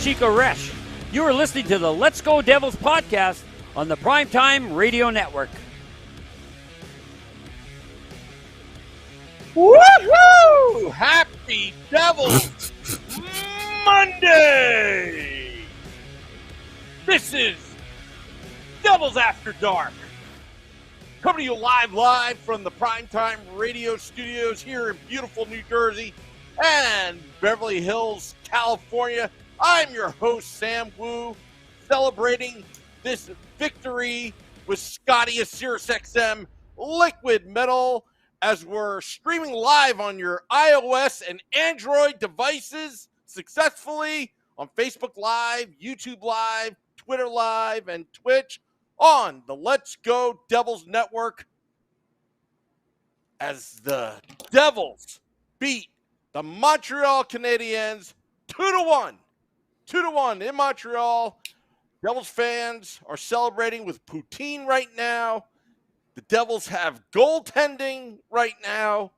Chico Resch. You are listening to the Let's Go Devils podcast on the Primetime Radio Network. Woohoo! Happy Devils Monday! This is Devils After Dark. Coming to you live from the Primetime Radio Studios here in beautiful New Jersey and Beverly Hills, California. I'm your host, Sam Wu, celebrating this victory with Scotty of SiriusXM Liquid Metal as we're streaming live on your iOS and Android devices successfully on Facebook Live, YouTube Live, Twitter Live, and Twitch on the Let's Go Devils Network as the Devils beat the Montreal Canadiens 2-1. 2-1 in Montreal. Devils fans are celebrating with poutine right now. The Devils have goaltending right now.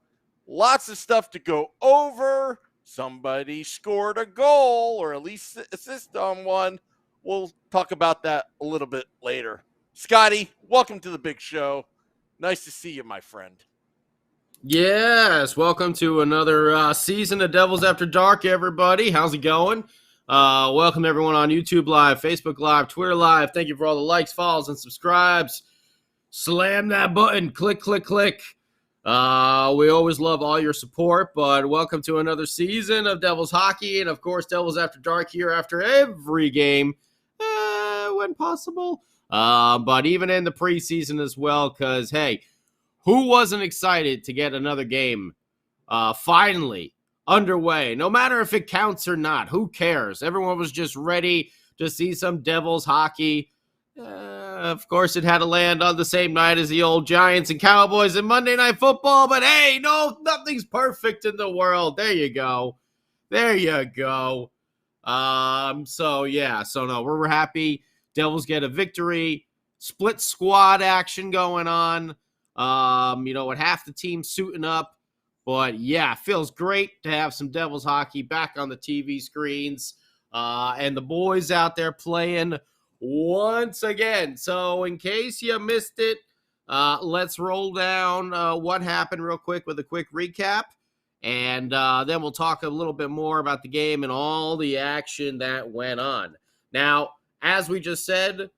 Lots of stuff to go over. Somebody scored a goal or at least assist on one. We'll talk about that a little bit later. Scotty, welcome to the big show. Nice to see you, my friend. Yes, welcome to another season of Devils After Dark, everybody. How's it going? Welcome everyone on YouTube Live, Facebook Live, Twitter Live. Thank you for all the likes, follows, and subscribes. Slam that button. Click, click, click. We always love all your support, but welcome to another season of Devils Hockey and, of course, Devils After Dark here after every game when possible. But even in the preseason as well, because, hey, who wasn't excited to get another game finally underway? No matter if it counts or not, who cares? Everyone was just ready to see some Devils hockey. Of course, it had to land on the same night as the old Giants and Cowboys and Monday Night Football, but hey, no, nothing's perfect in the world. There you go. There you go. So no, we're happy. Devils get a victory. Split squad action going on. With half the team suiting up. But yeah, it feels great to have some Devils hockey back on the TV screens. And the boys out there playing once again. So in case you missed it, let's roll down what happened real quick with a quick recap. And then we'll talk a little bit more about the game and all the action that went on. Now, as we just said,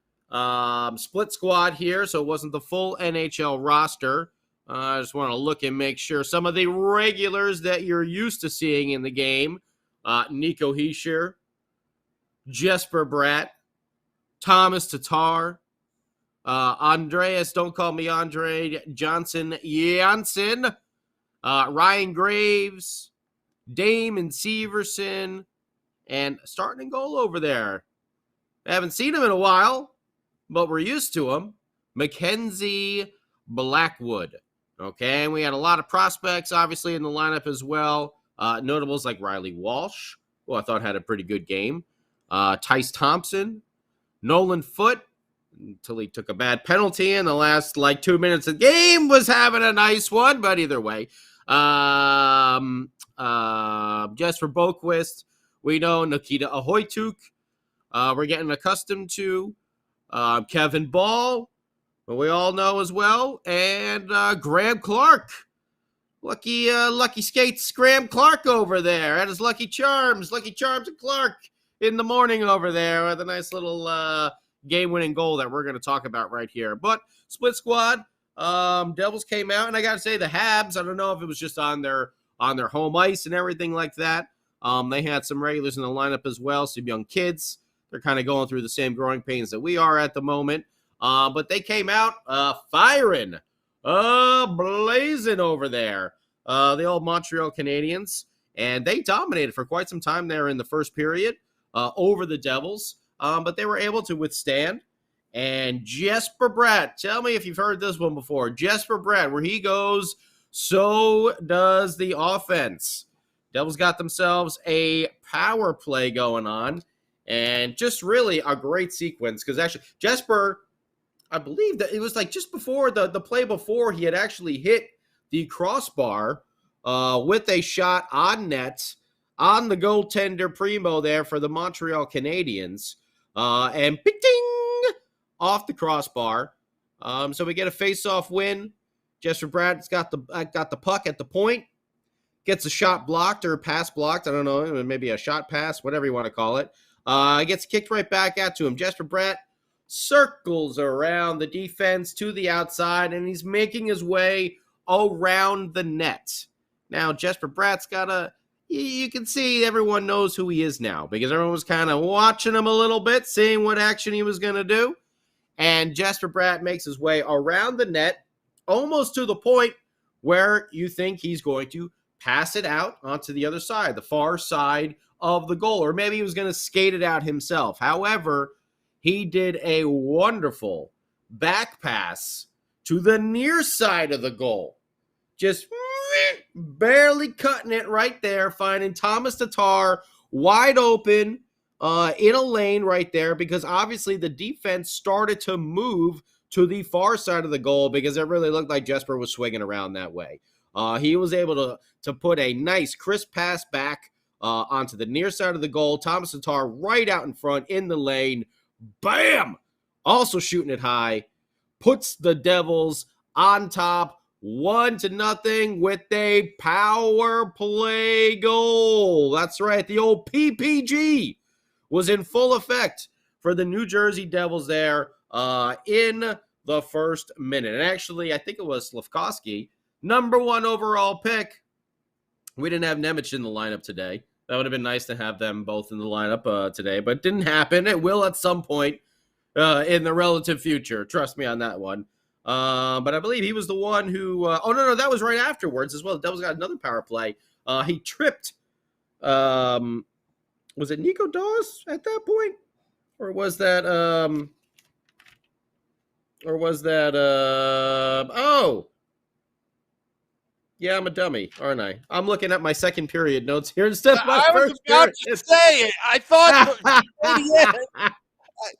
split squad here, so it wasn't the full NHL roster. I just want to look and make sure some of the regulars that you're used to seeing in the game, Nico Hischier, Jesper Bratt, Tomas Tatar, Andreas, don't call me Andre, Johnson Janssen, Ryan Graves, Damon Severson, and starting in goal over there. I haven't seen him in a while, but we're used to him. Mackenzie Blackwood. Okay, and we had a lot of prospects, obviously, in the lineup as well. Notables like Riley Walsh, who I thought had a pretty good game. Tice Thompson, Nolan Foote, until he took a bad penalty in the last, 2 minutes of the game, was having a nice one, but either way. Jesper Boquist, we know Nikita Ahoytuk. We're getting accustomed to Kevin Ball, who we all know as well, and Graeme Clarke. Lucky Skates Graeme Clarke over there. And his Lucky Charms and Clarke in the morning over there with a nice little game-winning goal that we're going to talk about right here. But split squad, Devils came out, and I got to say the Habs, I don't know if it was just on their home ice and everything like that. They had some regulars in the lineup as well, some young kids. They're kind of going through the same growing pains that we are at the moment. But they came out firing, blazing over there, the old Montreal Canadiens. And they dominated for quite some time there in the first period over the Devils. But they were able to withstand. And Jesper Bratt, tell me if you've heard this one before. Jesper Bratt, where he goes, so does the offense. Devils got themselves a power play going on. And just really a great sequence. Because actually, Jesper, I believe that it was just before the play before he had actually hit the crossbar with a shot on net on the goaltender Primo there for the Montreal Canadiens. And ping off the crossbar. So we get a face-off win. Jesper Bradt's got the puck at the point. Gets a shot blocked or a pass blocked. I don't know, maybe a shot pass, whatever you want to call it. Gets kicked right back out to him. Jesper Bratt circles around the defense to the outside, and he's making his way around the net. Now, Jesper Bratt's got you can see everyone knows who he is now because everyone was kind of watching him a little bit, seeing what action he was going to do. And Jesper Bratt makes his way around the net, almost to the point where you think he's going to pass it out onto the other side, the far side of the goal, or maybe he was going to skate it out himself. However, he did a wonderful back pass to the near side of the goal. Just barely cutting it right there, finding Tomas Tatar wide open in a lane right there, because obviously the defense started to move to the far side of the goal because it really looked like Jesper was swinging around that way. He was able to put a nice crisp pass back onto the near side of the goal. Tomas Tatar right out in front in the lane. Bam! Also shooting it high. Puts the Devils on top 1-0 with a power play goal. That's right. The old PPG was in full effect for the New Jersey Devils there in the first minute. And actually, I think it was Slafkovsky, number 1 overall pick. We didn't have Nemec in the lineup today. That would have been nice to have them both in the lineup today, but it didn't happen. It will at some point in the relative future. Trust me on that one. But I believe he was the one who that was right afterwards as well. The Devils got another power play. He tripped. Was it Nico Dawes at that point? Or was that yeah, I'm a dummy, aren't I? I'm looking at my second period notes here instead of my first period. I was about to say it. I thought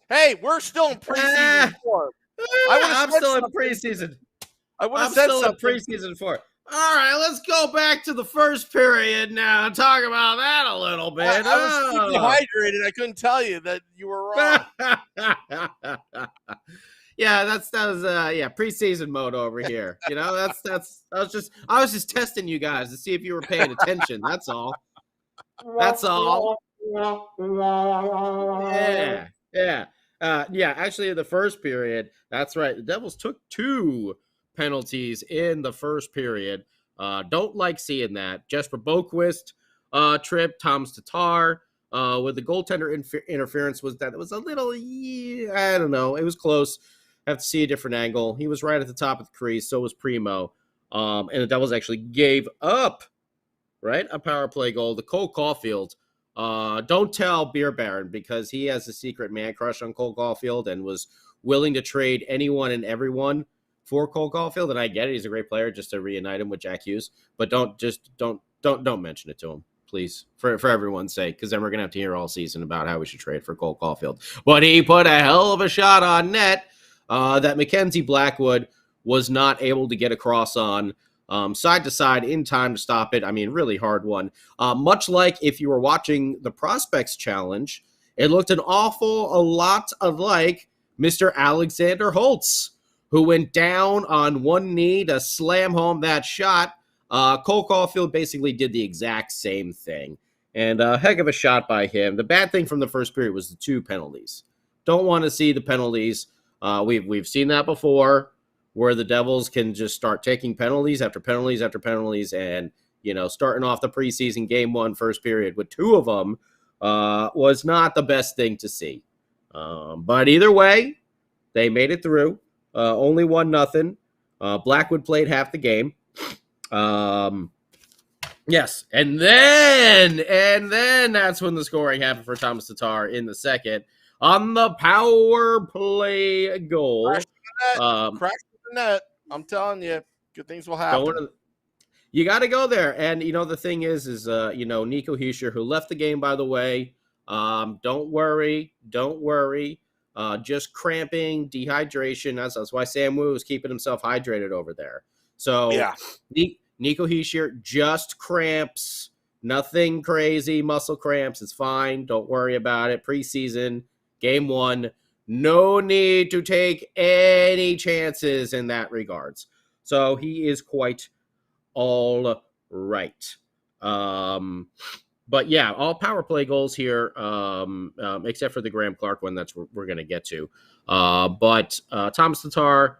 hey, we're still in preseason form. I'm still in preseason. I would have said something. Preseason 4. All right, let's go back to the first period now and talk about that a little bit. I was keeping hydrated. I couldn't tell you that you were wrong. Yeah, that was preseason mode over here. You know, I was just testing you guys to see if you were paying attention. That's all. That's all. Yeah. Actually, in the first period, that's right. The Devils took 2 penalties in the first period. Don't like seeing that. Jesper Boqvist trip, Tomas Tatar with the goaltender interference was that it was a little, I don't know. It was close. Have to see a different angle. He was right at the top of the crease. So was Primo. And the Devils actually gave up, right, a power play goal to Cole Caulfield. Don't tell Beer Baron because he has a secret man crush on Cole Caulfield and was willing to trade anyone and everyone for Cole Caulfield. And I get it. He's a great player just to reunite him with Jack Hughes. But don't mention it to him, please, for everyone's sake, because then we're going to have to hear all season about how we should trade for Cole Caulfield. But he put a hell of a shot on net that Mackenzie Blackwood was not able to get across on side to side in time to stop it. I mean, really hard one. Much like if you were watching the Prospects Challenge, it looked a lot like Mr. Alexander Holtz, who went down on one knee to slam home that shot. Cole Caulfield basically did the exact same thing. And a heck of a shot by him. The bad thing from the first period was the 2 penalties. Don't want to see the penalties. We've seen that before, where the Devils can just start taking penalties after penalties after penalties, and starting off the preseason game 1 first period with 2 of them was not the best thing to see. But either way, they made it through. Only 1-0. Blackwood played half the game. Yes, and then that's when the scoring happened for Tomas Tatar in the second on the power play goal. Crash the net. I'm telling you, good things will happen. You got to go there. And, the thing is Nico Hischier, who left the game, by the way, don't worry. Just cramping, dehydration. That's why Sam Wu was keeping himself hydrated over there. So, yeah. Nico Hischier, just cramps, Nothing crazy, muscle cramps. It's fine. Don't worry about it. Preseason, game 1. No need to take any chances in that regards. So he is quite all right. But yeah, all power play goals here, except for the Graeme Clarke one. That's what we're going to get to. But Tomas Tatar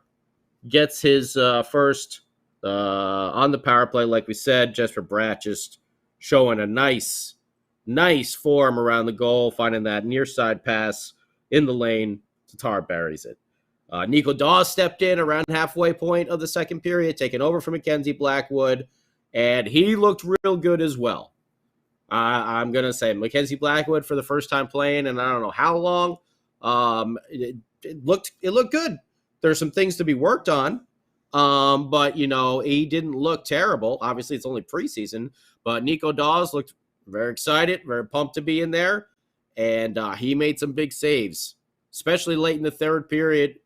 gets his first on the power play, like we said. Jesper Bratt just showing a nice form around the goal, finding that near side pass in the lane. Tatar buries it. Nico Dawes stepped in around halfway point of the second period, taking over from Mackenzie Blackwood, and he looked real good as well. I'm going to say Mackenzie Blackwood for the first time playing, and I don't know how long. It looked good. There's some things to be worked on, but, he didn't look terrible. Obviously, it's only preseason, but Nico Dawes looked very excited, very pumped to be in there, and he made some big saves, especially late in the third period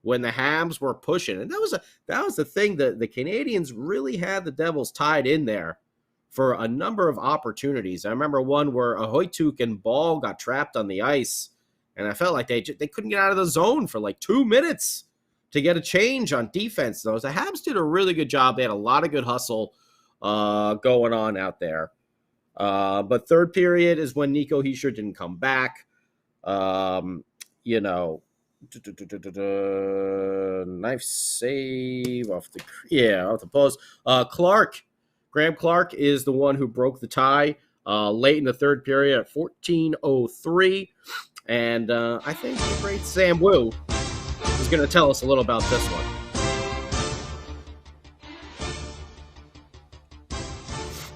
when the Habs were pushing. And that was the thing that the Canadians really had the Devils tied in there for a number of opportunities. I remember one where a Hoytuk and Ball got trapped on the ice, and I felt like they couldn't get out of the zone for like 2 minutes to get a change on defense. Though the Habs did a really good job. They had a lot of good hustle going on out there. But third period is when Nico Hischier didn't come back. Knife save off the post. Graeme Clarke is the one who broke the tie late in the third period at 14:03. And I think the great Sam Wu is going to tell us a little about this one.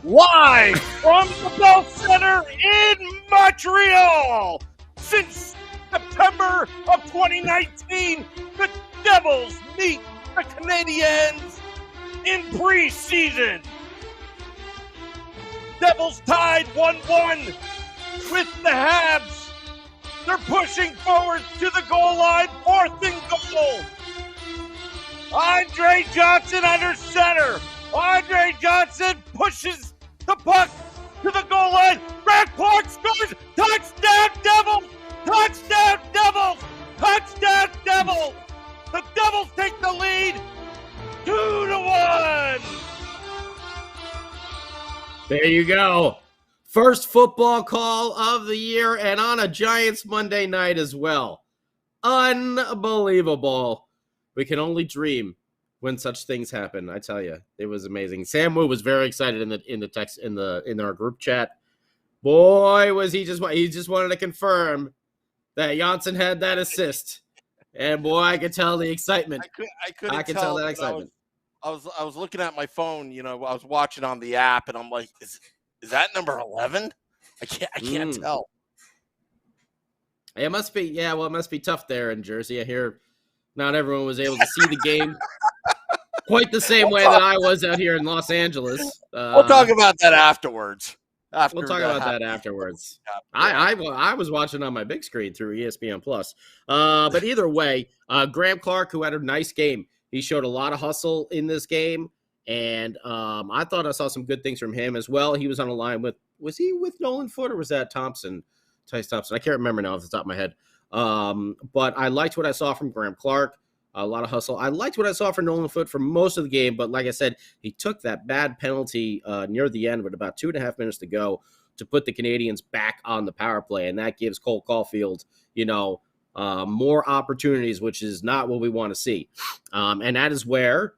Live from the Bell Center in Montreal. Since September of 2019, the Devils meet the Canadiens in preseason. Devils tied 1-1 with the Habs. They're pushing forward to the goal line, 4th and goal. Andre Johnson under center. Andre Johnson pushes the puck to the goal line. Graeme Clarke scores. Touchdown, Devils! Touchdown, Devils! Touchdown, Devils! The Devils take the lead 2-1. There you go. First football call of the year, and on a Giants Monday night as well. Unbelievable. We can only dream when such things happen. I tell you, it was amazing. Sam Wu was very excited in our group chat. Boy, was he just wanted to confirm that Janssen had that assist. And boy, I could tell the excitement. I could tell that excitement. I was looking at my phone, I was watching on the app, and I'm like, is that number 11? I can't tell. It must be, yeah, well, it must be tough there in Jersey. I hear not everyone was able to see the game quite the same way that I was out here in Los Angeles. We'll talk about that afterwards. We'll talk about that afterwards. I was watching on my big screen through ESPN Plus. But either way, Graeme Clarke, who had a nice game, he showed a lot of hustle in this game, and I thought I saw some good things from him as well. He was on a line was he with Nolan Foote, or was that Tice Thompson? I can't remember now off the top of my head. But I liked what I saw from Graeme Clarke. A lot of hustle. I liked what I saw from Nolan Foote for most of the game, but like I said, he took that bad penalty near the end with about 2.5 minutes to go to put the Canadians back on the power play, and that gives Cole Caulfield, more opportunities, which is not what we want to see. And that is where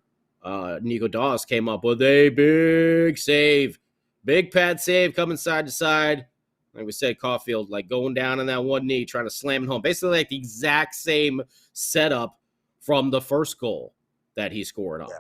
Nico Dawes came up with a big save. Big pad save coming side to side. Like we said, Caulfield going down on that one knee, trying to slam it home. Basically like the exact same setup from the first goal that he scored on. Yeah.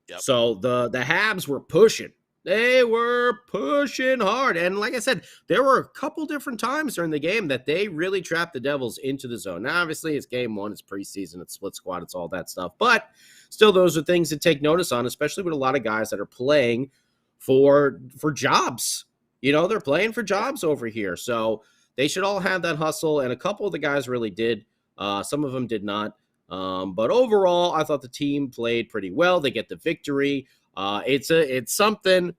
Yep. So the Habs were pushing. They were pushing hard. And like I said, there were a couple different times during the game that they really trapped the Devils into the zone. Now, obviously, it's game 1. It's preseason. It's split squad. It's all that stuff. But still, those are things to take notice on, especially with a lot of guys that are playing for jobs. They're playing for jobs over here. So they should all have that hustle. And a couple of the guys really did. Some of them did not. But overall, I thought the team played pretty well. They get the victory. It's something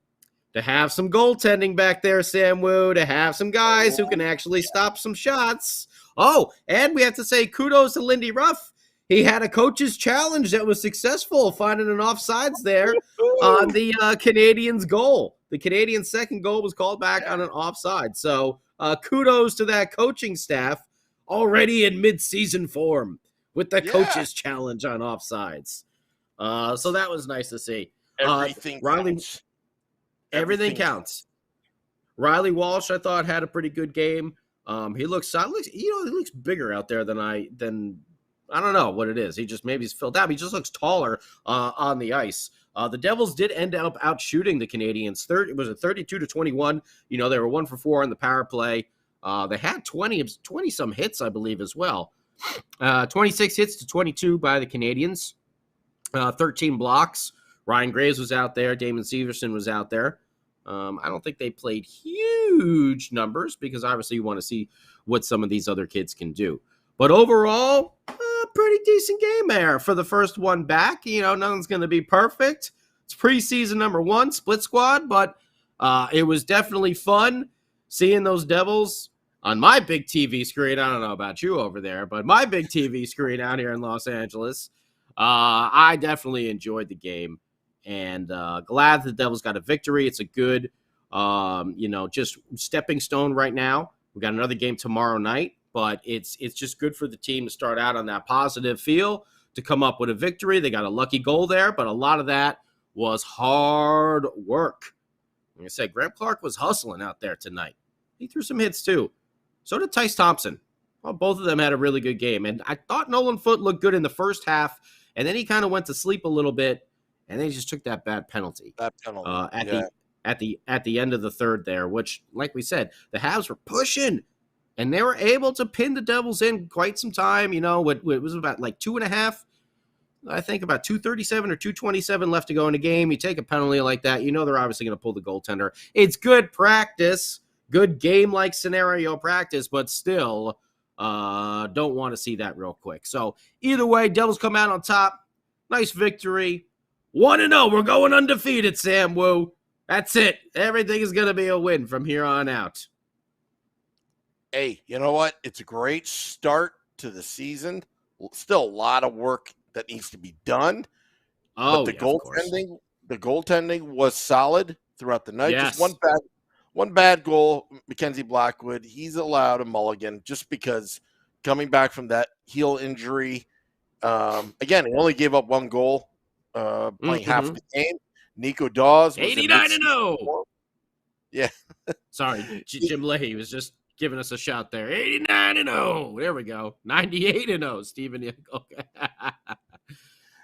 to have some goaltending back there, Sam Wu, to have some guys who can actually stop some shots. Oh, and we have to say kudos to Lindy Ruff. He had a coach's challenge that was successful, finding an offsides there on the Canadians' goal. The Canadians' second goal was called back on an offside. So kudos to that coaching staff already in mid-season form with the coach's challenge on offsides. So that was nice to see. Everything counts. Everything counts. Riley Walsh, I thought, had a pretty good game. He looks solid. He looks bigger out there than I don't know what it is. Maybe he's filled out. He just looks taller on the ice. The Devils did end up out shooting the Canadians. It was a 32-21. They were 1 for 4 on the power play. They had 20 some hits, I believe, as well. 26 hits to 22 by the Canadians. 13 blocks. Ryan Graves was out there. Damon Severson was out there. I don't think they played huge numbers because obviously you want to see what some of these other kids can do. But overall, pretty decent game there for the first one back. Nothing's going to be perfect. It's preseason number 1, split squad, but it was definitely fun seeing those Devils on my big TV screen. I don't know about you over there, but my big TV screen out here in Los Angeles. I definitely enjoyed the game. And glad the Devils got a victory. It's a good, just stepping stone right now. We got another game tomorrow night, but it's just good for the team to start out on that positive feel, to come up with a victory. They got a lucky goal there, but a lot of that was hard work. Like I said, Clarke was hustling out there tonight. He threw some hits too. So did Tyce Thompson. Well, both of them had a really good game. And I thought Nolan Foote looked good in the first half, and then he kind of went to sleep a little bit. And they just took that bad penalty. At the end of the third there, which, like we said, the Habs were pushing, and they were able to pin the Devils in quite some time. It was about like 2.5, I think about 2:37 or 2:27 left to go in the game. You take a penalty like that, they're obviously going to pull the goaltender. It's good practice, good game-like scenario practice, but still don't want to see that real quick. So either way, Devils come out on top. Nice victory. 1-0. We're going undefeated, Sam Wu. That's it. Everything is going to be a win from here on out. Hey, you know what? It's a great start to the season. Still a lot of work that needs to be done. But the goaltending was solid throughout the night. Yes. Just one bad goal, Mackenzie Blackwood. He's allowed a mulligan just because coming back from that heel injury. Again, he only gave up 1 goal. Playing half the game. Nico Dawes was 89-0. Yeah. Sorry, Jim Leahy was just giving us a shout there. 89-0. There we go. 98-0. Stephen. Okay.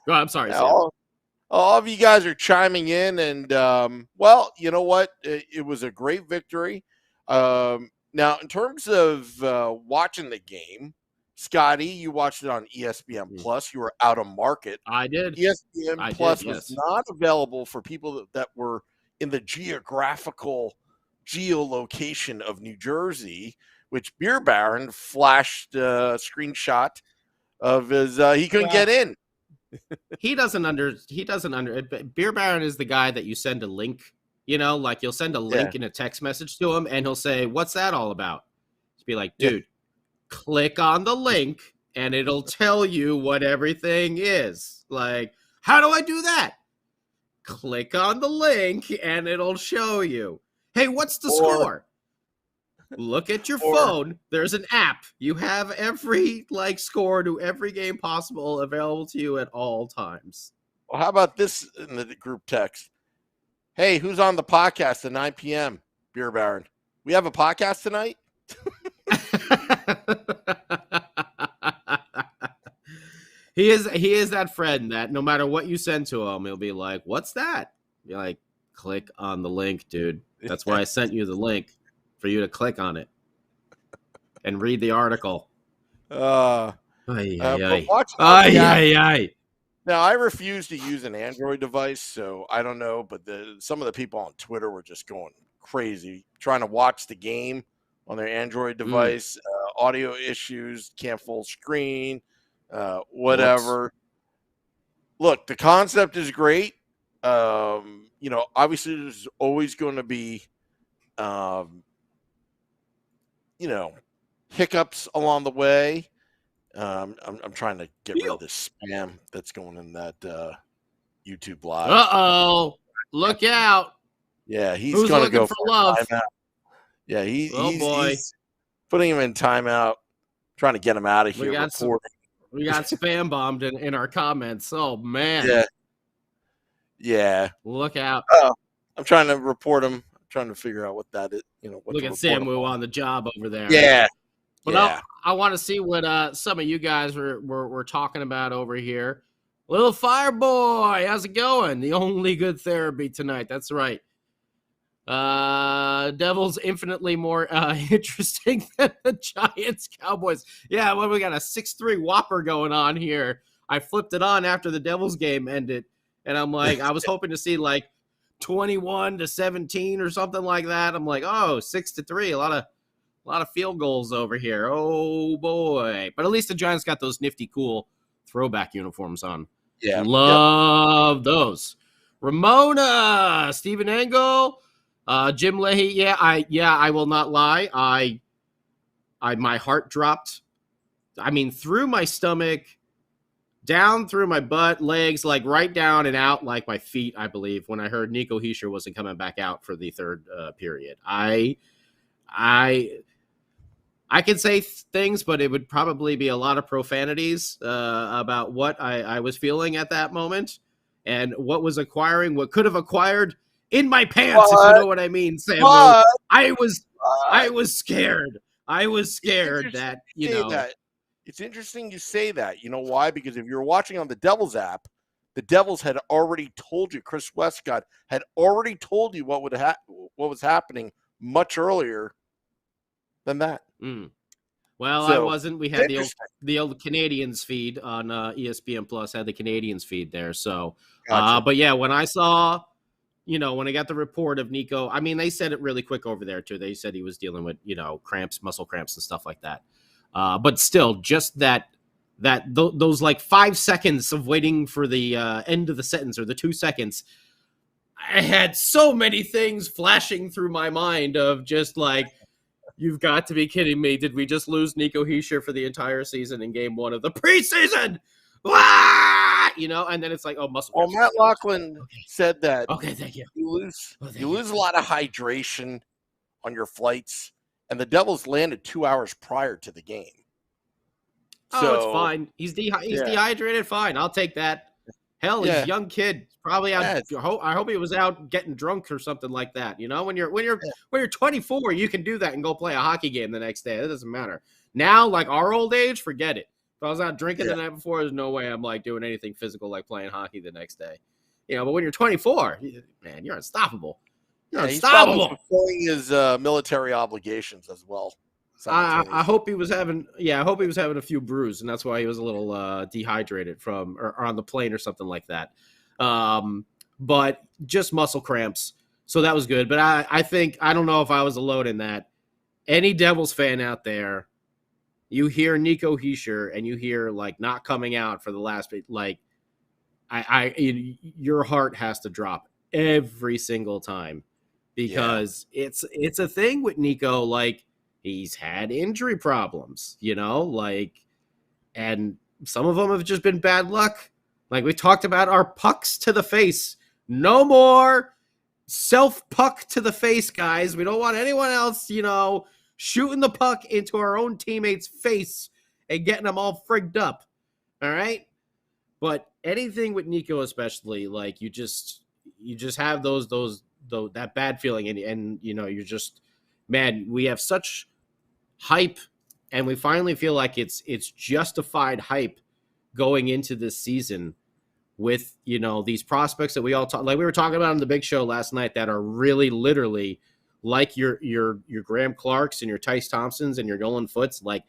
Go on, I'm sorry. All of you guys are chiming in, and well, you know what? It was a great victory. Now, in terms of watching the game, Scotty, you watched it on ESPN Plus. You were out of market. I did. ESPN Plus was not available for people that were in the geolocation of New Jersey, which Beer Baron flashed a screenshot of his. He couldn't get in. He doesn't under. Beer Baron is the guy that you send a link. Like you'll send a link in a text message to him, and he'll say, "What's that all about?" Just be like, dude. Click on the link and it'll tell you what everything is. Like, how do I do that? Click on the link and it'll show you. Hey, what's the score? Look at your phone. There's an app. You have every score to every game possible available to you at all times. Well, how about this in the group text? Hey, who's on the podcast at 9 p.m.? Beer Baron. We have a podcast tonight? He is that friend that no matter what you send to him, he'll be like, "What's that?" You're like, "Click on the link, dude. That's why I sent you the link for you to click on it and read the article." Now, I refuse to use an Android device, so I don't know, but some of the people on Twitter were just going crazy trying to watch the game on their Android device. Audio issues, can't full screen, whatever. Look, the concept is great. obviously there's always going to be, hiccups along the way. I'm trying to get rid of this spam that's going in that YouTube live. Uh-oh. Look out. Yeah, he's Who's going to looking go for for love? timeout. Yeah, Boy. he's putting him in timeout, trying to get him out of here. We got spam bombed in our comments. Oh, man. Yeah. Look out. I'm trying to report him. I'm trying to figure out what that is. What Look at Samu on the job over there. Yeah. But I want to see what some of you guys were talking about over here. Little Fire Boy, how's it going? The only good therapy tonight. That's right. Devils infinitely more interesting than the Giants Cowboys. Yeah, well, we got a 6-3 whopper going on here. I flipped it on after the Devils game ended, and I'm like, I was hoping to see like 21-17 or something like that. I'm like, 6-3, a lot of field goals over here. Oh boy! But at least the Giants got those nifty, cool throwback uniforms on. Yeah, love those. Ramona, Stephen Engel. Jim Leahy, I will not lie. I my heart dropped. I mean, through my stomach, down through my butt, legs, like right down and out, like my feet, I believe, when I heard Nico Hischier wasn't coming back out for the third period. I can say things, but it would probably be a lot of profanities about what I was feeling at that moment and what could have acquired in my pants, if you know what I mean, Sam. I was scared. I was scared that, that. It's interesting you say that. You know why? Because if you're watching on the Devils app, the Devils had already told you, Chris Westcott had already told you what was happening much earlier than that. Well, I wasn't. We had the old Canadians feed on ESPN Plus, had the Canadians feed there. So, gotcha. But yeah, when I saw, when I got the report of Nico, I mean, they said it really quick over there too. They said he was dealing with, cramps, muscle cramps and stuff like that. But still, just those like 5 seconds of waiting for the end of the sentence, or the 2 seconds, I had so many things flashing through my mind of just like, you've got to be kidding me. Did we just lose Nico Hischier for the entire season in game 1 of the preseason? And then it's like, muscle. Well, Matt Laughlin said that. Okay, thank you. You lose a lot of hydration on your flights, and the Devils landed 2 hours prior to the game. So, it's fine. He's dehydrated. Fine, I'll take that. Hell, he's a young kid. Probably out. I hope he was out getting drunk or something like that. When you're 24, you can do that and go play a hockey game the next day. It doesn't matter. Now, like our old age, forget it. If I was out drinking the night before, there's no way I'm like doing anything physical like playing hockey the next day. But when you're 24, man, you're unstoppable. He's probably fulfilling his military obligations as well. I hope he was having a few brews, and that's why he was a little dehydrated or on the plane or something like that. But just muscle cramps. So that was good. But I think, I don't know if I was alone in that. Any Devils fan out there, you hear Nico Hischier and you hear like not coming out for the last bit, like your heart has to drop every single time, because it's a thing with Nico. Like, he's had injury problems, and some of them have just been bad luck. Like we talked about our pucks to the face. No more self-puck to the face, guys. We don't want anyone else, shooting the puck into our own teammate's face and getting them all frigged up. All right? But anything with Nico especially, like you just have that bad feeling, and you're just, man, we have such hype, and we finally feel like it's justified hype going into this season with these prospects that we all talk, like we were talking about on the big show last night, that are really literally like your Graeme Clarkes and your Tice Thompsons and your Nolan Foots. Like,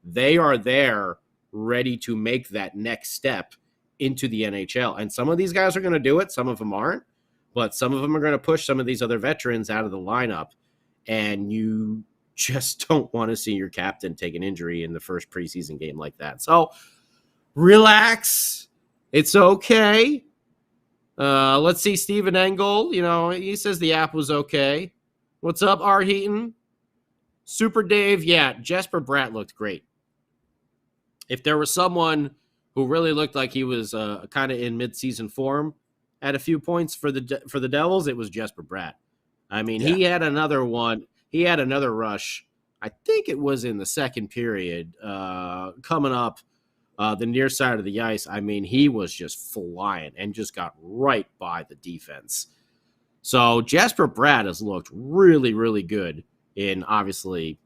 they are there ready to make that next step into the NHL, and some of these guys are going to do it, some of them aren't, but some of them are going to push some of these other veterans out of the lineup, and you just don't want to see your captain take an injury in the first preseason game like that. So relax. It's okay. Let's see, Steven Engel. He says the app was okay. What's up, Art Heaton? Super Dave. Yeah, Jesper Bratt looked great. If there was someone who really looked like he was kind of in midseason form at a few points for the Devils, it was Jesper Bratt. I mean, He had another one. He had another rush. I think it was in the second period coming up the near side of the ice. I mean, he was just flying and just got right by the defense. So Jesper Bratt has looked really, really good in, obviously,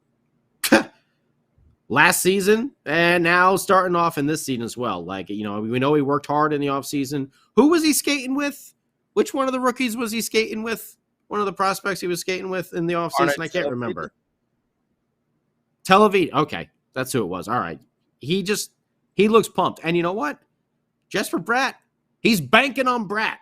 last season and now starting off in this season as well. Like, we know he worked hard in the offseason. Who was he skating with? Which one of the rookies was he skating with? One of the prospects he was skating with in the offseason? I can't remember. Tel Aviv. Okay, that's who it was. All right. He looks pumped. And you know what? Jesper Bratt, he's banking on Bratt.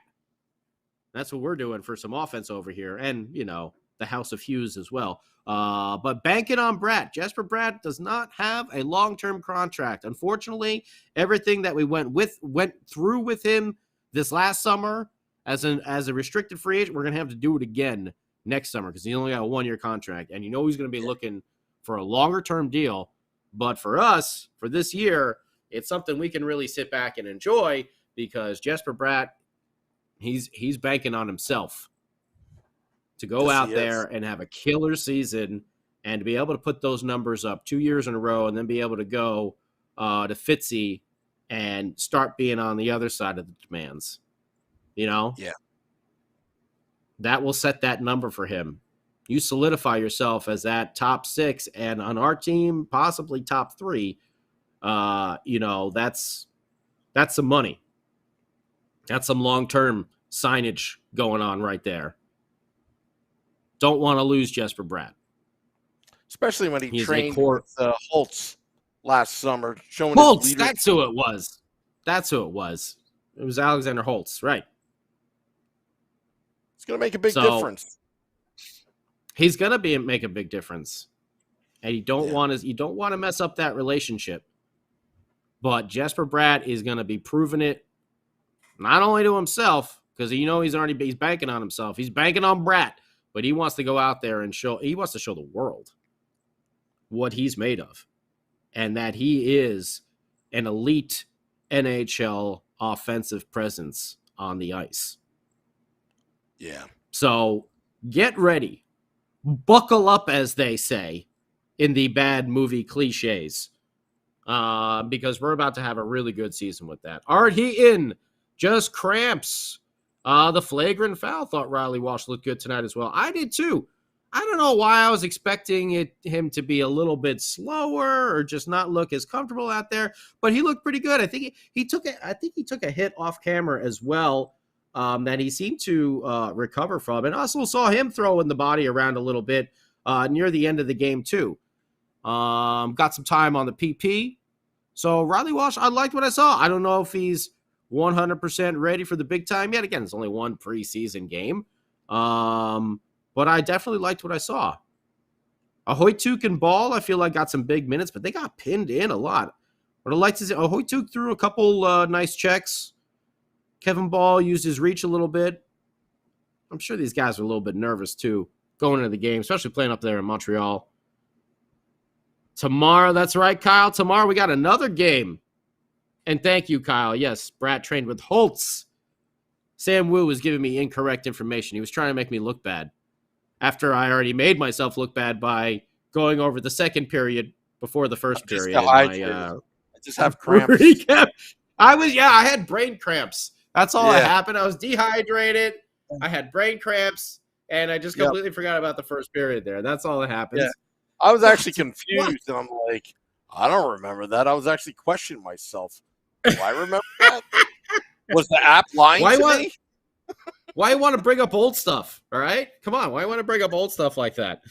That's what we're doing for some offense over here. And, the House of Hughes as well. But banking on Bratt. Jesper Bratt does not have a long-term contract. Unfortunately, everything that we went through with him this last summer as a restricted free agent, we're going to have to do it again next summer because he only got a 1-year contract. And he's going to be looking for a longer-term deal. But for us, for this year, it's something we can really sit back and enjoy because Jesper Bratt, he's banking on himself to go out there and have a killer season and to be able to put those numbers up 2 years in a row and then be able to go to Fitzy and start being on the other side of the demands. Yeah. That will set that number for him. You solidify yourself as that top 6 and on our team, possibly top 3. That's some money. That's some long-term signage going on right there. Don't want to lose Jesper Bratt. Especially when he trained with Holtz last summer. Showing Holtz, his leadership. that's who it was. It was Alexander Holtz, right. It's going to make a big difference. He's going to make a big difference. And you don't want to mess up that relationship. But Jesper Bratt is going to be proving it not only to himself, because he's banking on himself. He's banking on Bratt, but he wants to go out there and show the world what he's made of and that he is an elite NHL offensive presence on the ice. Yeah. So get ready. Buckle up, as they say in the bad movie cliches, because we're about to have a really good season with that. Art Heaton, just cramps. The flagrant foul. Thought Riley Walsh looked good tonight as well. I did too. I don't know why I was expecting him to be a little bit slower or just not look as comfortable out there, but he looked pretty good. I think he took a hit off camera as well that he seemed to recover from, and also saw him throwing the body around a little bit near the end of the game too. Got some time on the PP. So Riley Walsh, I liked what I saw. I don't know if he's 100% ready for the big time yet. Again, it's only one preseason game. But I definitely liked what I saw. Ahoytuk and Ball, I feel like got some big minutes, but they got pinned in a lot. What I like to see, Ahoytuk threw a couple nice checks. Kevin Ball used his reach a little bit. I'm sure these guys are a little bit nervous too going into the game, especially playing up there in Montreal. Tomorrow, that's right, Kyle. Tomorrow we got another game. And thank you, Kyle. Yes, Bratt trained with Holtz. Sam Wu was giving me incorrect information. He was trying to make me look bad after I already made myself look bad by going over the second period before the first period. I just have cramps. I had brain cramps. That's all that happened. I was dehydrated. I had brain cramps, and I just completely forgot about the first period there. That's all that happens. Yeah. I was actually confused, and I'm like, I don't remember that. I was actually questioning myself. Do I remember that? Was the app lying to me? Why you want to bring up old stuff? All right, come on. Why you want to bring up old stuff like that?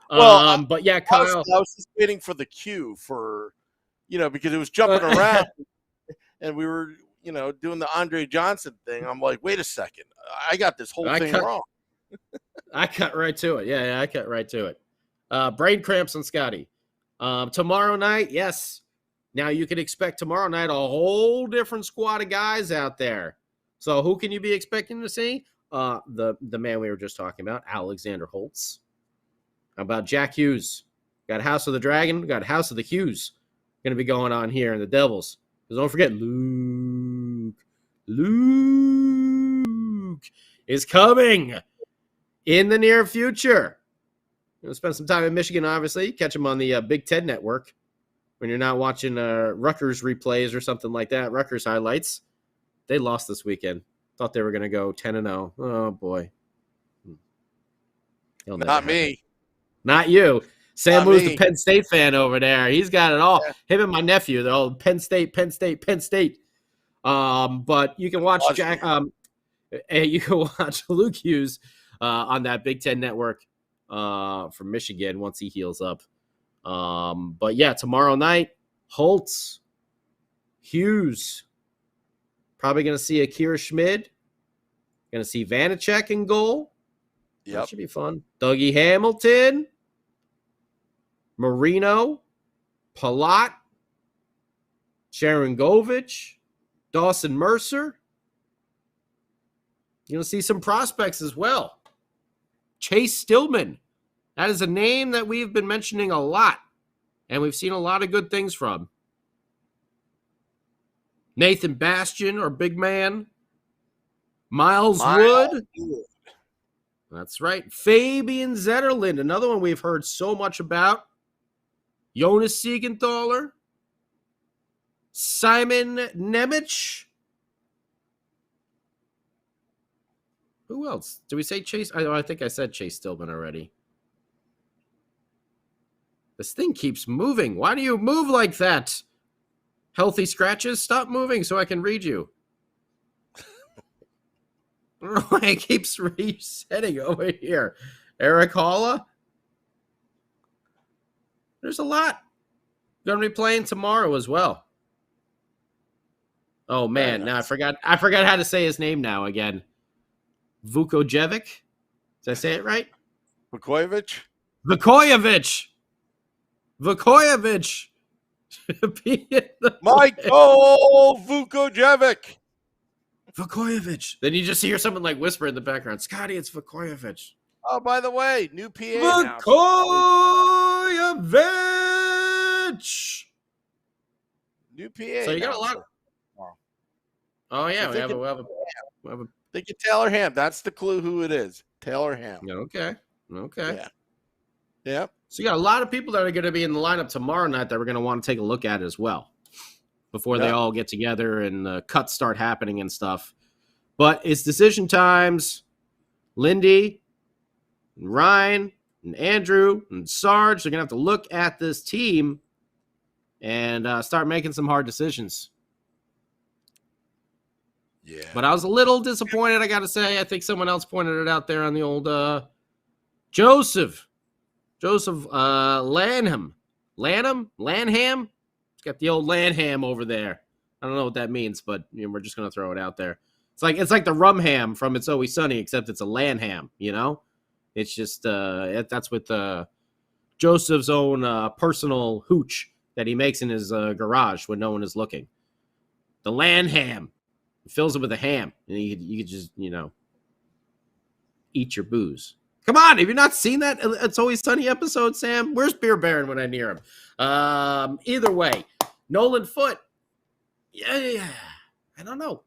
Well, but yeah, Kyle. I was just waiting for the cue for, because it was jumping around, and we were, doing the Andre Johnson thing. I'm like, wait a second, I got this whole thing wrong. I cut right to it. Yeah, I cut right to it. Brain cramps on Scotty. Tomorrow night, yes. Now you can expect tomorrow night a whole different squad of guys out there. So who can you be expecting to see? The man we were just talking about, Alexander Holtz. How about Jack Hughes? Got House of the Dragon. Got House of the Hughes. Going to be going on here in the Devils. Because don't forget, Luke is coming in the near future. You'll spend some time in Michigan, obviously. Catch him on the Big Ten Network when you're not watching Rutgers replays or something like that, Rutgers highlights. They lost this weekend. Thought they were going to go 10-0. Oh, boy. Not me. Not you. Sam Moo's the Penn State fan over there. He's got it all. Yeah. Him and my nephew, they're all Penn State. But you can watch you can watch Luke Hughes on that Big Ten Network from Michigan once he heals up. But yeah, tomorrow night, Holtz, Hughes, probably going to see Akira Schmid, going to see Vanacek in goal. Yep. That should be fun. Dougie Hamilton, Marino, Palat, Sharon Govich, Dawson Mercer. You're going to see some prospects as well. Chase Stillman. That is a name that we've been mentioning a lot, and we've seen a lot of good things from. Nathan Bastian, our big man. Miles Wood. That's right. Fabian Zetterlund, another one we've heard so much about. Jonas Siegenthaler. Simon Nemec. Who else? Did we say Chase? I think I said Chase Stillman already. This thing keeps moving. Why do you move like that? Healthy Scratches, stop moving so I can read you. I don't know why it keeps resetting over here. Eric Holla. There's a lot. Going to be playing tomorrow as well. Oh man, now I forgot how to say his name now again. Vukojevic. Did I say it right? Vukojevic. Michael Vukojevic. Vukojevic. Then you just hear someone like whisper in the background, Scotty, it's Vukojevic. Oh, by the way, new PA Vukojevic. New PA. So you got a lot. Oh yeah, we have a Think of Taylor Ham. That's the clue who it is. Taylor Ham. Okay. Yeah. So you got a lot of people that are going to be in the lineup tomorrow night that we're going to want to take a look at as well before they all get together and the cuts start happening and stuff. But it's decision times. Lindy and Ryan and Andrew and Sarge are going to have to look at this team and start making some hard decisions. Yeah. But I was a little disappointed, I got to say. I think someone else pointed it out there on the old Joseph Lanham. It's got the old Lanham over there. I don't know what that means, but we're just going to throw it out there. It's like the rum ham from It's Always Sunny, except it's a Lanham, It's just that's with Joseph's own personal hooch that he makes in his garage when no one is looking. The Lanham. Fills it with a ham, and you could just, eat your booze. Come on, have you not seen that It's Always Sunny episode, Sam? Where's Beer Baron when I near him? Either way, Nolan Foote. Yeah, I don't know.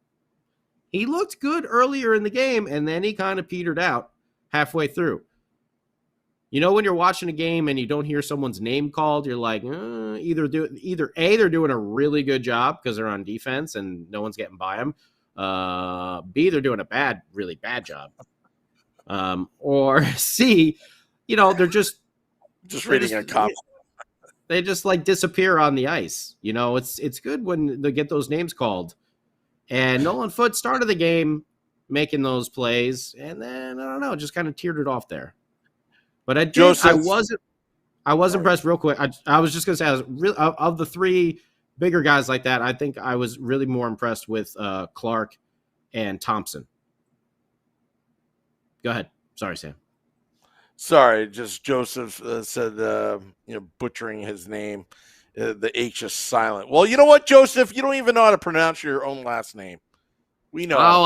He looked good earlier in the game, and then he kind of petered out halfway through. When you're watching a game and you don't hear someone's name called, you're like, either A, they're doing a really good job because they're on defense and no one's getting by them. B, they're doing a really bad job. Or C, they're just reading a comment. They just disappear on the ice. It's good when they get those names called. And Nolan Foote started the game making those plays, and then I don't know, just kind of teared it off there. But I was impressed real quick. I was just going to say, of the three bigger guys like that, I think I was really more impressed with Clarke and Thompson. Go ahead. Sorry, Sam. Sorry, just Joseph said, butchering his name. The H is silent. Well, you know what, Joseph? You don't even know how to pronounce your own last name. We know. Oh,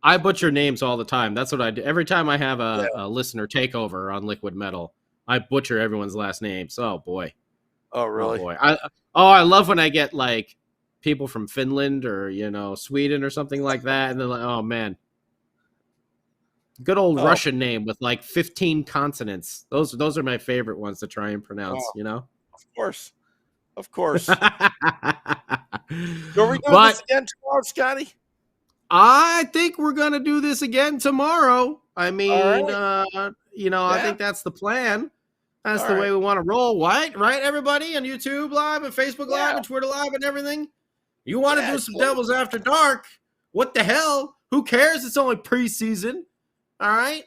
I butcher names all the time. That's what I do. Every time I have a listener takeover on Liquid Metal, I butcher everyone's last names. Oh boy. Oh, really? Oh boy. I love when I get like people from Finland or Sweden or something like that, and they're like, oh man. Good old Russian name with like 15 consonants. Those are my favorite ones to try and pronounce, Of course. So are we doing this again tomorrow, Scotty? I think we're going to do this again tomorrow. I mean, I think that's the plan. That's the way we want to roll, right? Right, everybody on YouTube Live and Facebook Live and Twitter Live and everything? You want to do some Devils After Dark? What the hell? Who cares? It's only preseason. All right.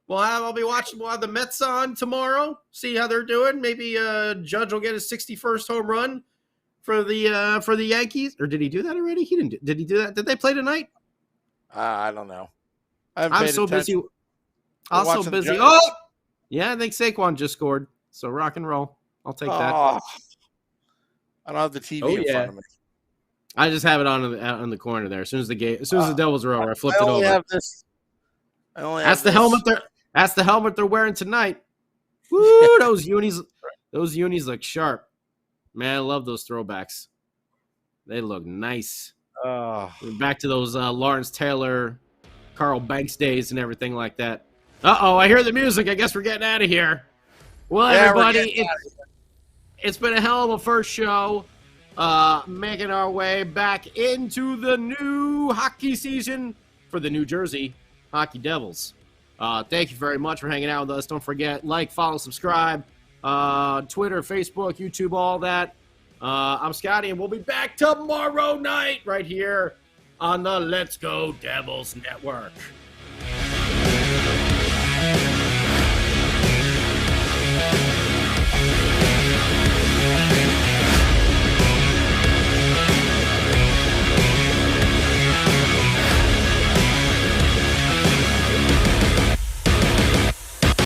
We'll have the Mets on tomorrow. See how they're doing. Maybe Judge will get his 61st home run for the Yankees. Or did he do that already? He didn't. Did he do that? Did they play tonight? I don't know. I'm so busy. Also busy. Oh, yeah. I think Saquon just scored. So rock and roll. I'll take that. I don't have the TV in front of me. I just have it on the corner there. As soon as the Devils are over, I flipped it over. That's the helmet they're wearing tonight. Woo! Those unis look sharp. Man, I love those throwbacks. They look nice. Back to those Lawrence Taylor, Carl Banks days and everything like that. I hear the music. I guess we're getting out of here. Well, everybody, it's been a hell of a first show. Making our way back into the new hockey season for the New Jersey Hockey Devils. Thank you very much for hanging out with us. Don't forget, follow, subscribe, Twitter, Facebook, YouTube, all that. I'm Scotty, and we'll be back tomorrow night right here on the Let's Go Devils Network.